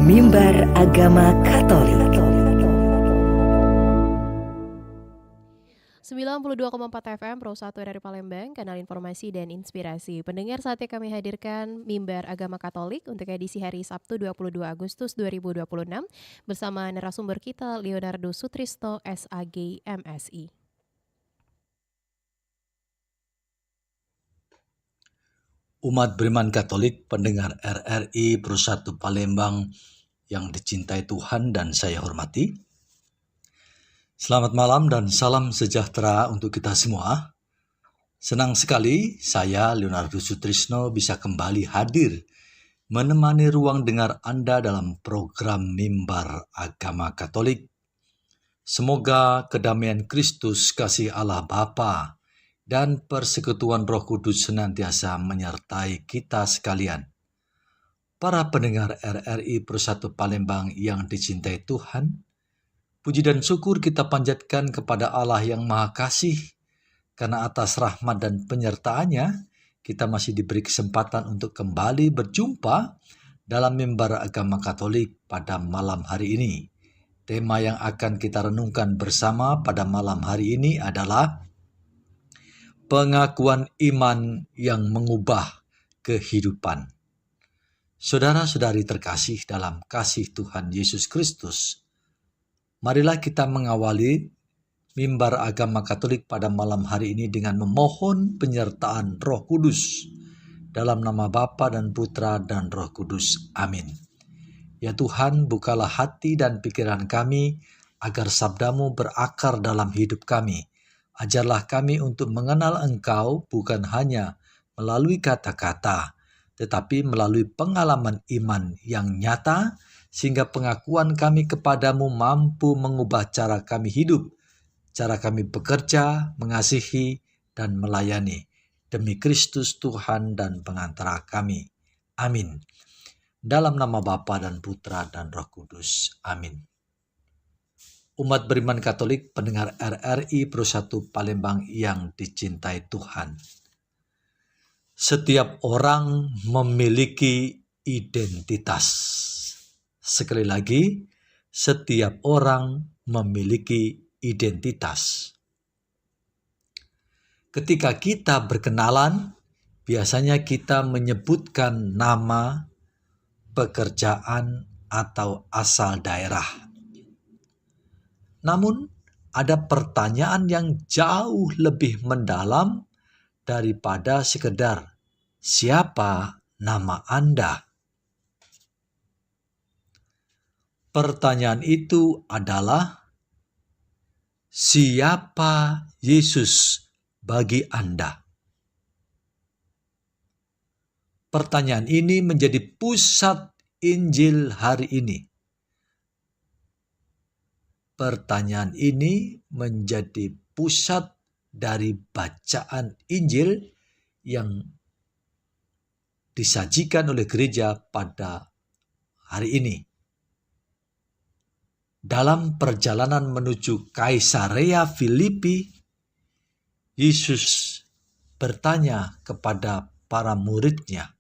Mimbar Agama Katolik. 92,4 FM Pro 1 dari Palembang, kanal informasi dan inspirasi. Pendengar, saatnya kami hadirkan Mimbar Agama Katolik untuk edisi hari Sabtu 22 Agustus 2026 bersama narasumber kita Leonardo Sutrisno, SAG, MSI. Umat beriman Katolik, pendengar RRI Pro 1 Palembang yang dicintai Tuhan dan saya hormati. Selamat malam dan salam sejahtera untuk kita semua. Senang sekali saya, Leonardo Sutrisno, bisa kembali hadir menemani ruang dengar Anda dalam program Mimbar Agama Katolik. Semoga kedamaian Kristus, kasih Allah Bapa, dan persekutuan Roh Kudus senantiasa menyertai kita sekalian. Para pendengar RRI Pro 1 Palembang yang dicintai Tuhan, puji dan syukur kita panjatkan kepada Allah yang Maha Kasih, karena atas rahmat dan penyertaannya, kita masih diberi kesempatan untuk kembali berjumpa dalam Mimbar Agama Katolik pada malam hari ini. Tema yang akan kita renungkan bersama pada malam hari ini adalah pengakuan iman yang mengubah kehidupan. Saudara-saudari terkasih dalam kasih Tuhan Yesus Kristus, marilah kita mengawali Mimbar Agama Katolik pada malam hari ini dengan memohon penyertaan Roh Kudus dalam nama Bapa dan Putra dan Roh Kudus. Amin. Ya Tuhan, bukalah hati dan pikiran kami agar sabda-Mu berakar dalam hidup kami. Ajarlah kami untuk mengenal Engkau bukan hanya melalui kata-kata, tetapi melalui pengalaman iman yang nyata, sehingga pengakuan kami kepadamu mampu mengubah cara kami hidup, cara kami bekerja, mengasihi, dan melayani. Demi Kristus Tuhan dan pengantara kami. Amin. Dalam nama Bapa dan Putra dan Roh Kudus. Amin. Umat beriman Katolik, pendengar RRI Pro 1 Palembang yang dicintai Tuhan. Setiap orang memiliki identitas. Sekali lagi, setiap orang memiliki identitas. Ketika kita berkenalan, biasanya kita menyebutkan nama, pekerjaan, atau asal daerah. Namun, ada pertanyaan yang jauh lebih mendalam daripada sekedar siapa nama Anda. Pertanyaan itu adalah, siapa Yesus bagi Anda? Pertanyaan ini menjadi pusat Injil hari ini. Pertanyaan ini menjadi pusat dari bacaan Injil yang disajikan oleh gereja pada hari ini. Dalam perjalanan menuju Kaisarea Filipi, Yesus bertanya kepada para muridnya,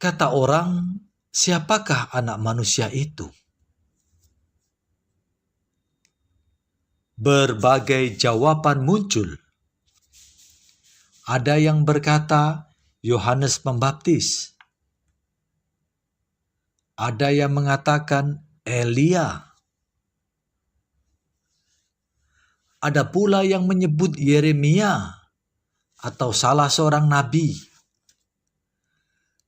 kata orang, siapakah anak manusia itu? Berbagai jawaban muncul. Ada yang berkata Yohanes Pembaptis. Ada yang mengatakan Elia. Ada pula yang menyebut Yeremia atau salah seorang nabi.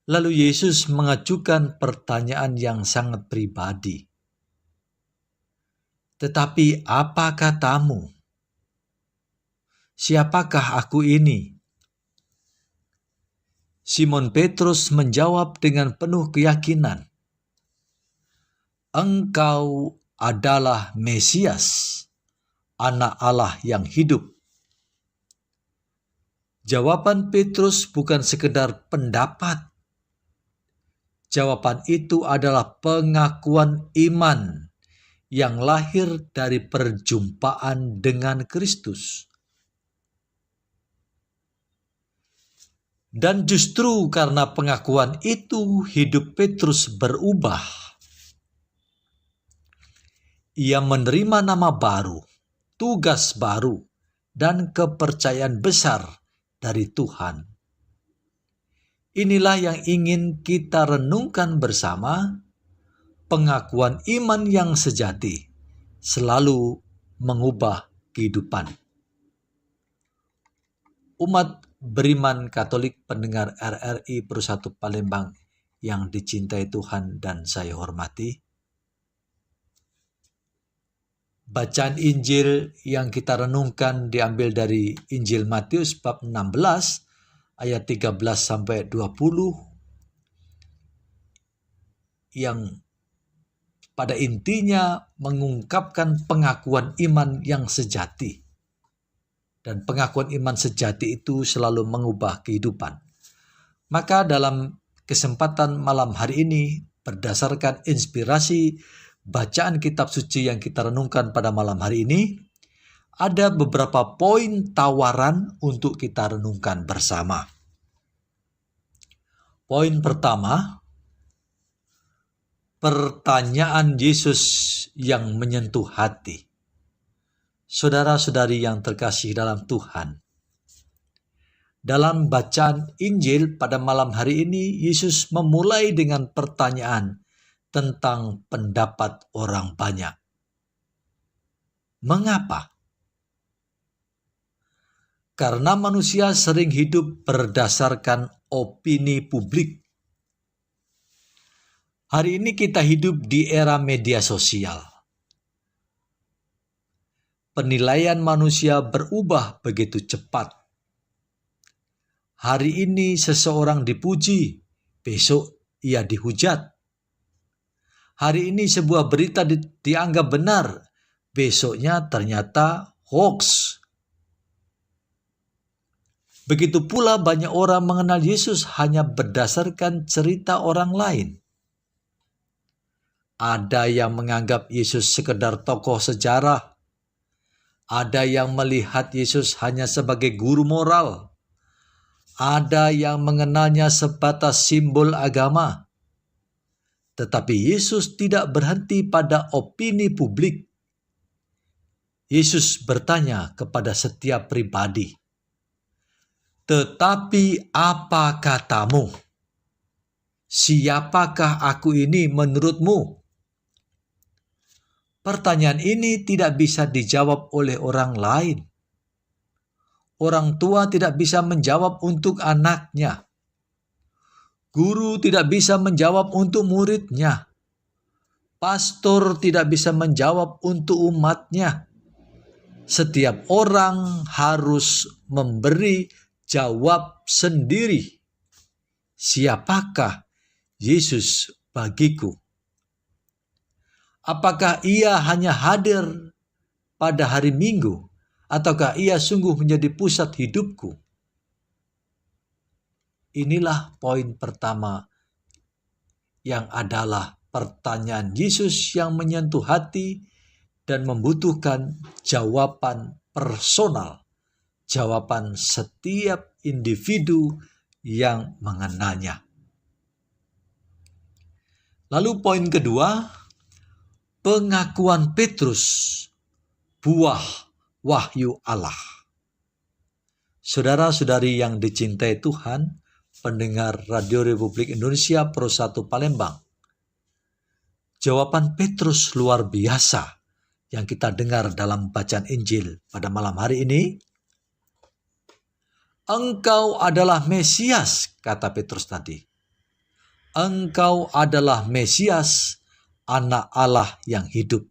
Lalu Yesus mengajukan pertanyaan yang sangat pribadi. Tetapi apa katamu? Siapakah aku ini? Simon Petrus menjawab dengan penuh keyakinan, Engkau adalah Mesias, Anak Allah yang hidup. Jawaban Petrus bukan sekedar pendapat. Jawaban itu adalah pengakuan iman yang lahir dari perjumpaan dengan Kristus. Dan justru karena pengakuan itu, hidup Petrus berubah. Ia menerima nama baru, tugas baru, dan kepercayaan besar dari Tuhan. Inilah yang ingin kita renungkan bersama. Pengakuan iman yang sejati selalu mengubah kehidupan. Umat beriman Katolik pendengar RRI Pro1 Palembang yang dicintai Tuhan dan saya hormati. Bacaan Injil yang kita renungkan diambil dari Injil Matius bab 16 ayat 13 sampai 20 yang pada intinya mengungkapkan pengakuan iman yang sejati. Dan pengakuan iman sejati itu selalu mengubah kehidupan. Maka dalam kesempatan malam hari ini, berdasarkan inspirasi bacaan kitab suci yang kita renungkan pada malam hari ini, ada beberapa poin tawaran untuk kita renungkan bersama. Poin pertama, pertanyaan Yesus yang menyentuh hati. Saudara-saudari yang terkasih dalam Tuhan, dalam bacaan Injil pada malam hari ini, Yesus memulai dengan pertanyaan tentang pendapat orang banyak. Mengapa? Karena manusia sering hidup berdasarkan opini publik. Hari ini kita hidup di era media sosial. Penilaian manusia berubah begitu cepat. Hari ini seseorang dipuji, besok ia dihujat. Hari ini sebuah berita dianggap benar, besoknya ternyata hoax. Begitu pula banyak orang mengenal Yesus hanya berdasarkan cerita orang lain. Ada yang menganggap Yesus sekedar tokoh sejarah. Ada yang melihat Yesus hanya sebagai guru moral. Ada yang mengenalnya sebatas simbol agama. Tetapi Yesus tidak berhenti pada opini publik. Yesus bertanya kepada setiap pribadi, "Tetapi apa katamu? Siapakah aku ini menurutmu?" Pertanyaan ini tidak bisa dijawab oleh orang lain. Orang tua tidak bisa menjawab untuk anaknya. Guru tidak bisa menjawab untuk muridnya. Pastor tidak bisa menjawab untuk umatnya. Setiap orang harus memberi jawab sendiri. Siapakah Yesus bagiku? Apakah ia hanya hadir pada hari Minggu, ataukah ia sungguh menjadi pusat hidupku? Inilah poin pertama, yang adalah pertanyaan Yesus yang menyentuh hati dan membutuhkan jawaban personal, jawaban setiap individu yang mengenalnya. Lalu poin kedua, pengakuan Petrus, buah wahyu Allah. Saudara-saudari yang dicintai Tuhan, pendengar Radio Republik Indonesia Pro1 Palembang, jawaban Petrus luar biasa yang kita dengar dalam bacaan Injil pada malam hari ini. "Engkau adalah Mesias," kata Petrus tadi. "Engkau adalah Mesias, Anak Allah yang hidup."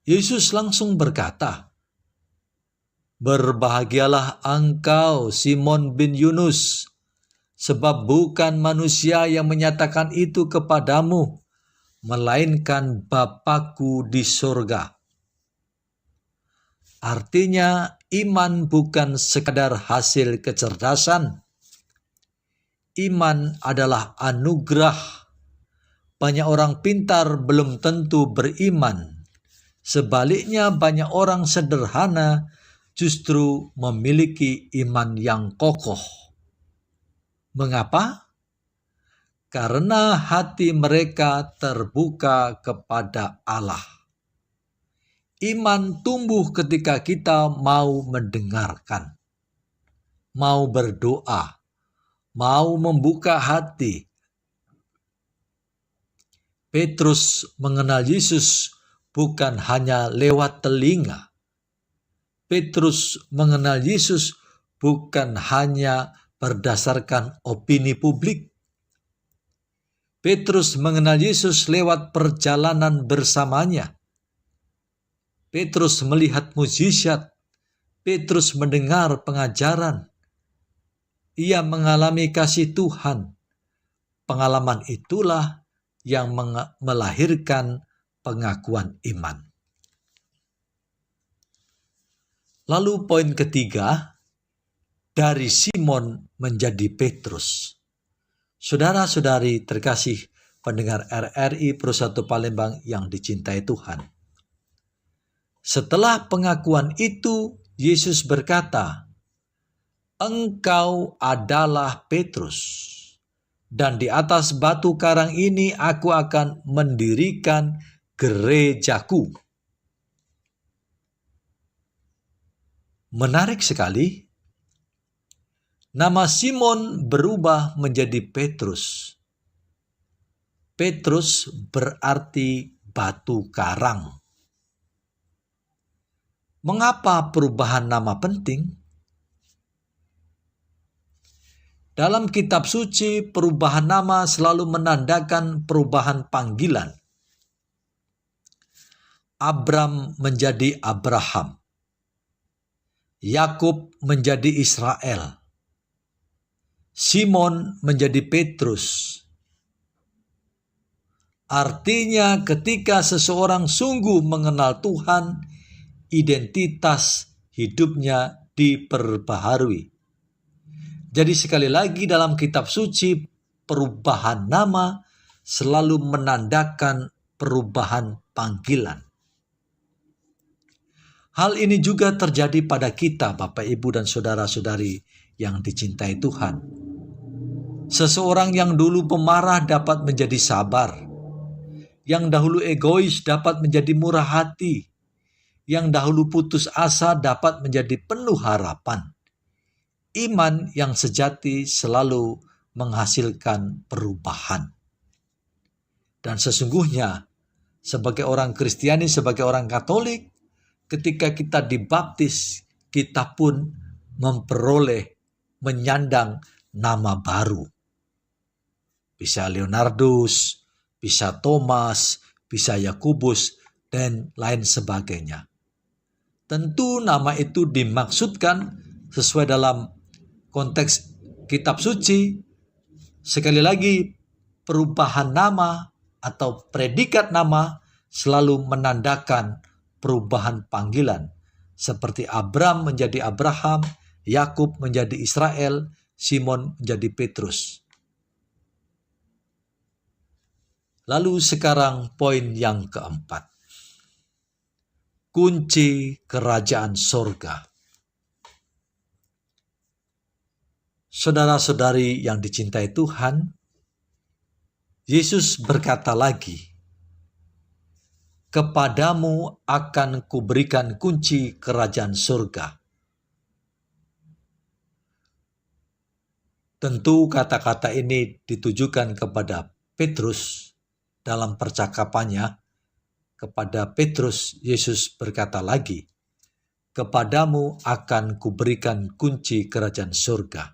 Yesus langsung berkata, "Berbahagialah engkau, Simon bin Yunus, sebab bukan manusia yang menyatakan itu kepadamu, melainkan Bapa-Ku di sorga." Artinya, iman bukan sekadar hasil kecerdasan. Iman adalah anugerah. Banyak orang pintar belum tentu beriman. Sebaliknya, banyak orang sederhana justru memiliki iman yang kokoh. Mengapa? Karena hati mereka terbuka kepada Allah. Iman tumbuh ketika kita mau mendengarkan, mau berdoa, mau membuka hati. Petrus mengenal Yesus bukan hanya lewat telinga. Petrus mengenal Yesus bukan hanya berdasarkan opini publik. Petrus mengenal Yesus lewat perjalanan bersamanya. Petrus melihat mukjizat. Petrus mendengar pengajaran. Ia mengalami kasih Tuhan. Pengalaman itulah yang melahirkan pengakuan iman. Lalu poin ketiga, dari Simon menjadi Petrus. Saudara-saudari terkasih pendengar RRI Pro 1 Palembang yang dicintai Tuhan. Setelah pengakuan itu, Yesus berkata, "Engkau adalah Petrus, dan di atas batu karang ini aku akan mendirikan gerejaku." Menarik sekali. Nama Simon berubah menjadi Petrus. Petrus berarti batu karang. Mengapa perubahan nama penting? Dalam kitab suci, perubahan nama selalu menandakan perubahan panggilan. Abram menjadi Abraham. Yakub menjadi Israel. Simon menjadi Petrus. Artinya ketika seseorang sungguh mengenal Tuhan, identitas hidupnya diperbaharui. Jadi sekali lagi dalam kitab suci, perubahan nama selalu menandakan perubahan panggilan. Hal ini juga terjadi pada kita, Bapak, Ibu, dan saudara-saudari yang dicintai Tuhan. Seseorang yang dulu pemarah dapat menjadi sabar. Yang dahulu egois dapat menjadi murah hati. Yang dahulu putus asa dapat menjadi penuh harapan. Iman yang sejati selalu menghasilkan perubahan. Dan sesungguhnya, sebagai orang Kristiani, sebagai orang Katolik, ketika kita dibaptis, kita pun memperoleh, menyandang nama baru. Bisa Leonardus, bisa Thomas, bisa Yakobus, dan lain sebagainya. Tentu nama itu dimaksudkan sesuai dalam konteks kitab suci. Sekali lagi, perubahan nama atau predikat nama selalu menandakan perubahan panggilan. Seperti Abram menjadi Abraham, Yakub menjadi Israel, Simon menjadi Petrus. Lalu sekarang poin yang keempat. Kunci kerajaan sorga. Saudara-saudari yang dicintai Tuhan, Yesus berkata lagi, "Kepadamu akan kuberikan kunci kerajaan surga." Tentu kata-kata ini ditujukan kepada Petrus. Dalam percakapannya kepada Petrus, Yesus berkata lagi, "Kepadamu akan kuberikan kunci kerajaan surga."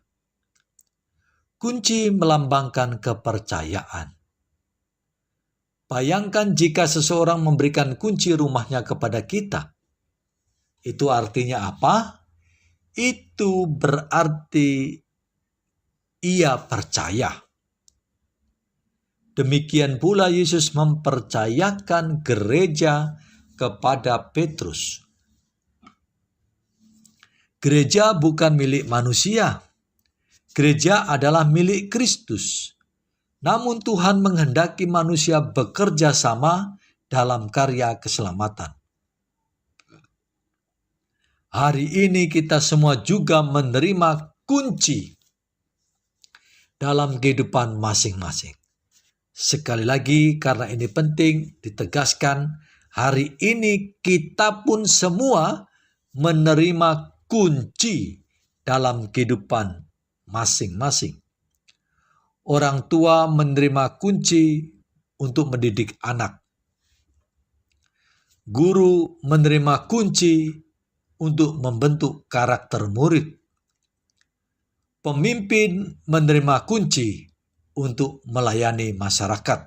Kunci melambangkan kepercayaan. Bayangkan jika seseorang memberikan kunci rumahnya kepada kita. Itu artinya apa? Itu berarti ia percaya. Demikian pula Yesus mempercayakan gereja kepada Petrus. Gereja bukan milik manusia. Gereja adalah milik Kristus. Namun Tuhan menghendaki manusia bekerja sama dalam karya keselamatan. Hari ini kita semua juga menerima kunci dalam kehidupan masing-masing. Sekali lagi, karena ini penting ditegaskan, hari ini kita pun semua menerima kunci dalam kehidupan masing-masing. Orang tua menerima kunci untuk mendidik anak. Guru menerima kunci untuk membentuk karakter murid. Pemimpin menerima kunci untuk melayani masyarakat.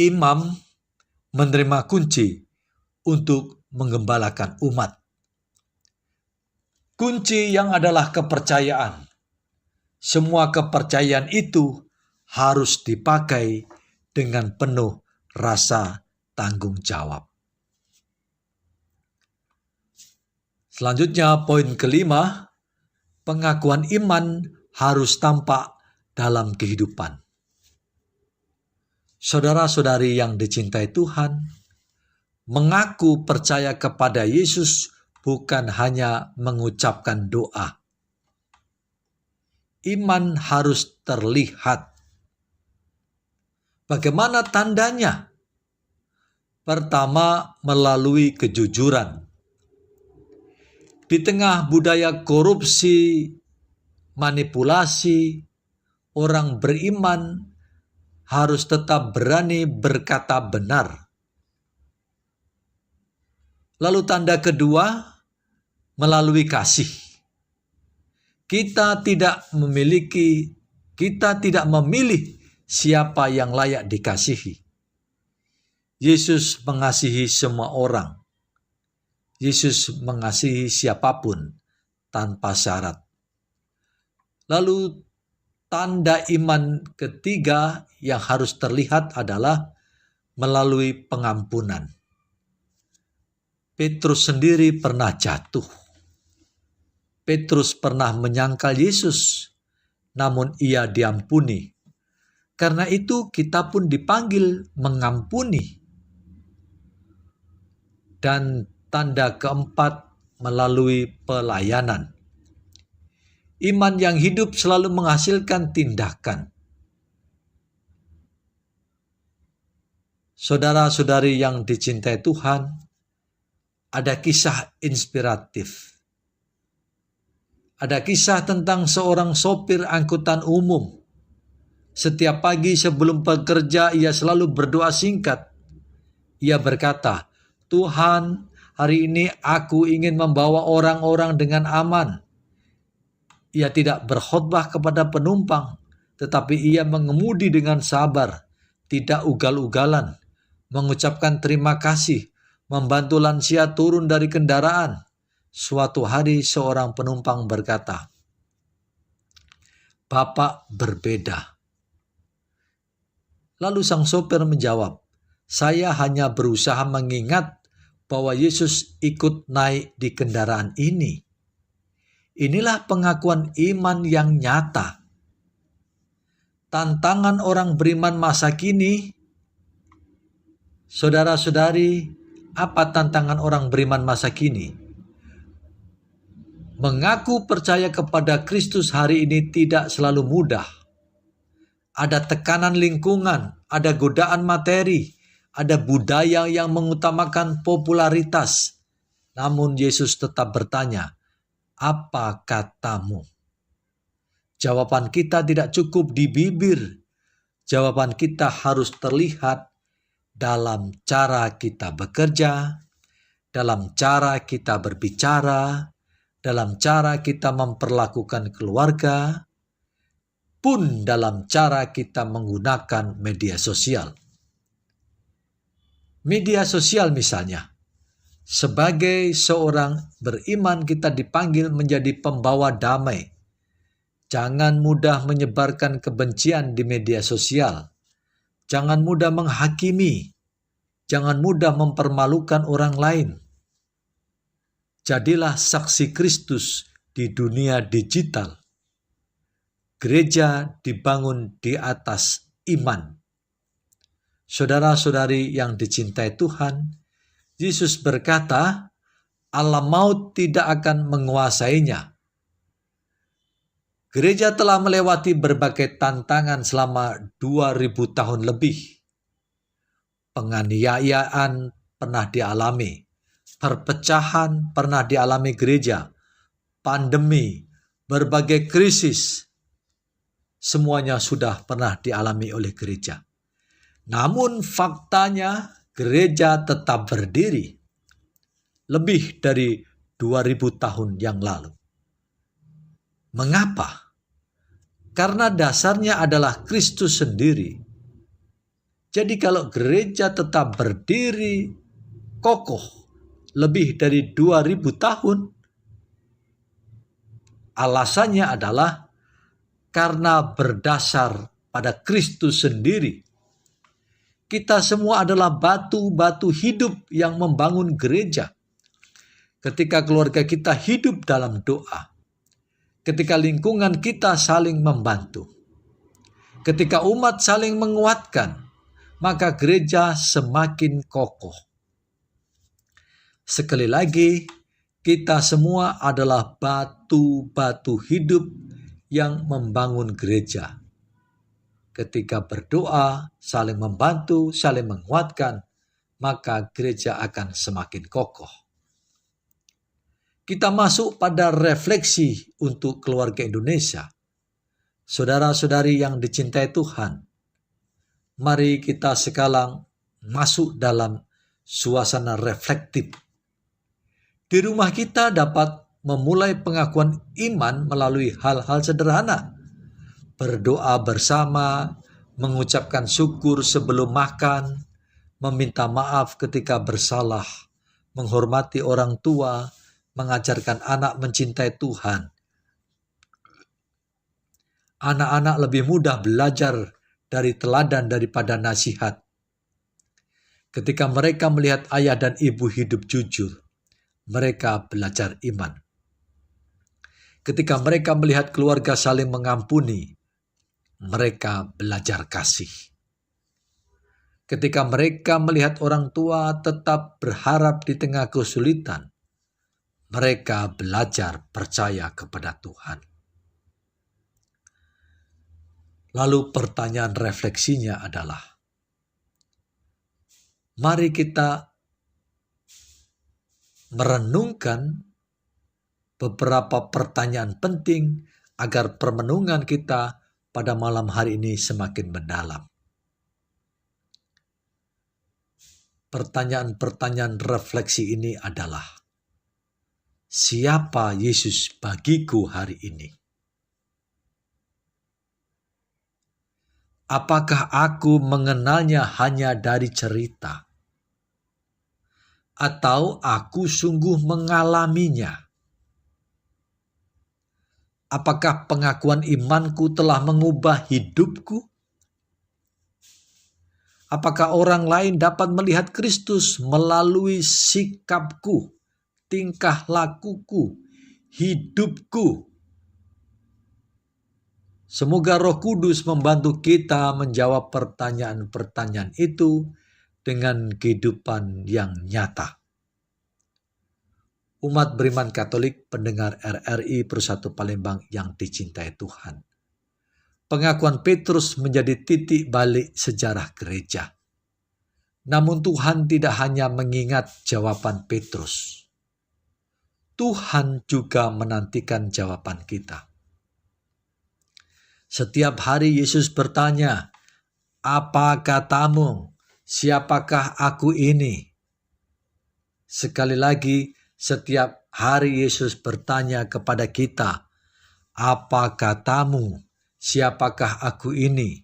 Imam menerima kunci untuk menggembalakan umat. Kunci yang adalah kepercayaan. Semua kepercayaan itu harus dipakai dengan penuh rasa tanggung jawab. Selanjutnya, poin kelima, pengakuan iman harus tampak dalam kehidupan. Saudara-saudari yang dicintai Tuhan, mengaku percaya kepada Yesus bukan hanya mengucapkan doa. Iman harus terlihat. Bagaimana tandanya? Pertama, melalui kejujuran. Di tengah budaya korupsi, manipulasi, orang beriman harus tetap berani berkata benar. Lalu tanda kedua, melalui kasih. Kita tidak memilih siapa yang layak dikasihi. Yesus mengasihi semua orang. Yesus mengasihi siapapun tanpa syarat. Lalu tanda iman ketiga yang harus terlihat adalah melalui pengampunan. Petrus sendiri pernah jatuh. Petrus pernah menyangkal Yesus, namun ia diampuni. Karena itu kita pun dipanggil mengampuni. Dan tanda keempat, melalui pelayanan. Iman yang hidup selalu menghasilkan tindakan. Saudara-saudari yang dicintai Tuhan, ada kisah inspiratif. Ada kisah tentang seorang sopir angkutan umum. Setiap pagi sebelum bekerja, ia selalu berdoa singkat. Ia berkata, "Tuhan, hari ini aku ingin membawa orang-orang dengan aman." Ia tidak berkhotbah kepada penumpang, tetapi ia mengemudi dengan sabar, tidak ugal-ugalan, mengucapkan terima kasih, membantu lansia turun dari kendaraan. Suatu hari seorang penumpang berkata, "Bapak berbeda." Lalu sang sopir menjawab, "Saya hanya berusaha mengingat bahwa Yesus ikut naik di kendaraan ini." Inilah pengakuan iman yang nyata. Tantangan orang beriman masa kini, saudara-saudari, apa tantangan orang beriman masa kini? Mengaku percaya kepada Kristus hari ini tidak selalu mudah. Ada tekanan lingkungan, ada godaan materi, ada budaya yang mengutamakan popularitas. Namun Yesus tetap bertanya, "Apa katamu?" Jawaban kita tidak cukup di bibir. Jawaban kita harus terlihat dalam cara kita bekerja, dalam cara kita berbicara, dalam cara kita memperlakukan keluarga, pun dalam cara kita menggunakan media sosial. Media sosial misalnya, sebagai seorang beriman kita dipanggil menjadi pembawa damai. Jangan mudah menyebarkan kebencian di media sosial. Jangan mudah menghakimi. Jangan mudah mempermalukan orang lain. Jadilah saksi Kristus di dunia digital. Gereja dibangun di atas iman. Saudara-saudari yang dicintai Tuhan, Yesus berkata, alam maut tidak akan menguasainya. Gereja telah melewati berbagai tantangan selama 2000 tahun lebih. Penganiayaan pernah dialami, perpecahan pernah dialami gereja, pandemi, berbagai krisis, semuanya sudah pernah dialami oleh gereja. Namun faktanya gereja tetap berdiri lebih dari 2000 tahun yang lalu. Mengapa? Karena dasarnya adalah Kristus sendiri. Jadi kalau gereja tetap berdiri kokoh lebih dari 2000 tahun, alasannya adalah karena berdasar pada Kristus sendiri. Kita semua adalah batu-batu hidup yang membangun gereja. Ketika keluarga kita hidup dalam doa, ketika lingkungan kita saling membantu, ketika umat saling menguatkan, maka gereja semakin kokoh. Sekali lagi, kita semua adalah batu-batu hidup yang membangun gereja. Ketika berdoa, saling membantu, saling menguatkan, maka gereja akan semakin kokoh. Kita masuk pada refleksi untuk keluarga Indonesia. Saudara-saudari yang dicintai Tuhan, mari kita sekarang masuk dalam suasana reflektif. Di rumah kita dapat memulai pengakuan iman melalui hal-hal sederhana. Berdoa bersama, mengucapkan syukur sebelum makan, meminta maaf ketika bersalah, menghormati orang tua, mengajarkan anak mencintai Tuhan. Anak-anak lebih mudah belajar dari teladan daripada nasihat. Ketika mereka melihat ayah dan ibu hidup jujur, mereka belajar iman. Ketika mereka melihat keluarga saling mengampuni, mereka belajar kasih. Ketika mereka melihat orang tua tetap berharap di tengah kesulitan, mereka belajar percaya kepada Tuhan. Lalu pertanyaan refleksinya adalah, mari kita merenungkan beberapa pertanyaan penting agar permenungan kita pada malam hari ini semakin mendalam. Pertanyaan-pertanyaan refleksi ini adalah, siapa Yesus bagiku hari ini? Apakah aku mengenalnya hanya dari cerita? Atau aku sungguh mengalaminya? Apakah pengakuan imanku telah mengubah hidupku? Apakah orang lain dapat melihat Kristus melalui sikapku, tingkah lakuku, hidupku? Semoga Roh Kudus membantu kita menjawab pertanyaan-pertanyaan itu dengan kehidupan yang nyata. Umat beriman Katolik pendengar RRI Persatu Palembang yang dicintai Tuhan. Pengakuan Petrus menjadi titik balik sejarah gereja. Namun Tuhan tidak hanya mengingat jawaban Petrus. Tuhan juga menantikan jawaban kita. Setiap hari Yesus bertanya, "Apa katamu? Siapakah aku ini?" Sekali lagi, setiap hari Yesus bertanya kepada kita, "Apa katamu? Siapakah aku ini?"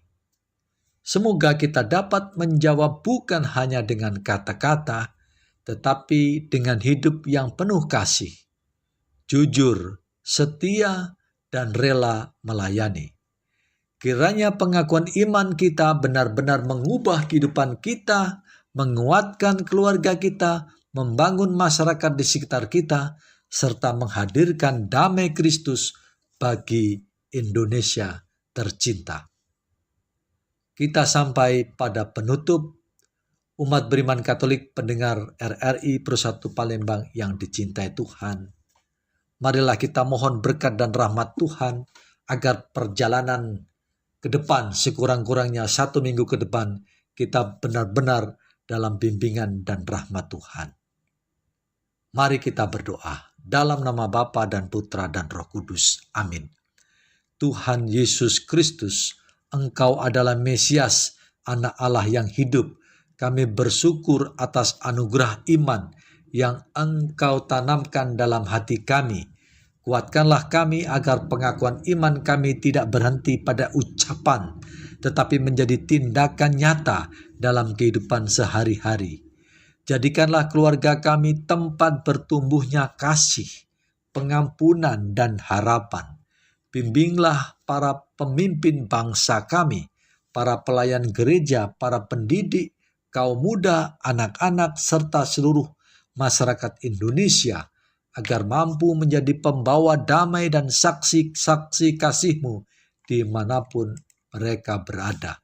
Semoga kita dapat menjawab bukan hanya dengan kata-kata, tetapi dengan hidup yang penuh kasih, jujur, setia, dan rela melayani. Kiranya pengakuan iman kita benar-benar mengubah kehidupan kita, menguatkan keluarga kita, membangun masyarakat di sekitar kita, serta menghadirkan damai Kristus bagi Indonesia tercinta. Kita sampai pada penutup umat beriman Katolik pendengar RRI Persatu Palembang yang dicintai Tuhan. Marilah kita mohon berkat dan rahmat Tuhan agar perjalanan ke depan, sekurang-kurangnya 1 minggu ke depan, kita benar-benar dalam bimbingan dan rahmat Tuhan. Mari kita berdoa dalam nama Bapa dan Putra dan Roh Kudus. Amin. Tuhan Yesus Kristus, Engkau adalah Mesias, Anak Allah yang hidup. Kami bersyukur atas anugerah iman yang Engkau tanamkan dalam hati kami. Kuatkanlah kami agar pengakuan iman kami tidak berhenti pada ucapan, tetapi menjadi tindakan nyata dalam kehidupan sehari-hari. Jadikanlah keluarga kami tempat bertumbuhnya kasih, pengampunan, dan harapan. Bimbinglah para pemimpin bangsa kami, para pelayan gereja, para pendidik, kaum muda, anak-anak, serta seluruh masyarakat Indonesia, agar mampu menjadi pembawa damai dan saksi-saksi kasih-Mu dimanapun mereka berada.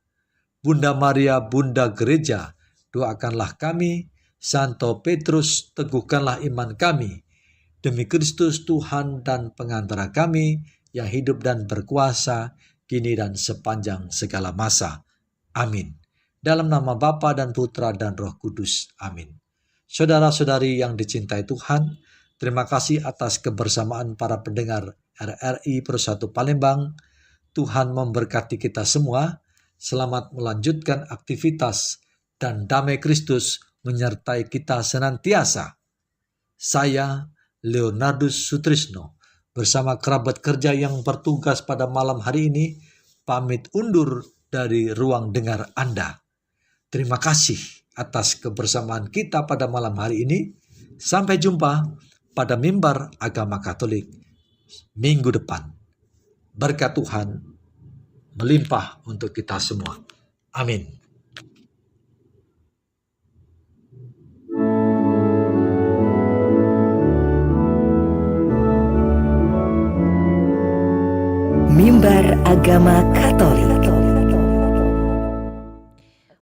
Bunda Maria, Bunda Gereja, doakanlah kami. Santo Petrus, teguhkanlah iman kami. Demi Kristus Tuhan dan pengantara kami, yang hidup dan berkuasa, kini dan sepanjang segala masa. Amin. Dalam nama Bapa dan Putra dan Roh Kudus. Amin. Saudara-saudari yang dicintai Tuhan, terima kasih atas kebersamaan para pendengar RRI Persatu Palembang. Tuhan memberkati kita semua. Selamat melanjutkan aktivitas dan damai Kristus menyertai kita senantiasa. Saya, Leonardus Sutrisno, bersama kerabat kerja yang bertugas pada malam hari ini, pamit undur dari ruang dengar Anda. Terima kasih atas kebersamaan kita pada malam hari ini. Sampai jumpa pada mimbar agama Katolik minggu depan. Berkat Tuhan melimpah untuk kita semua. Amin. Mimbar Agama Katolik.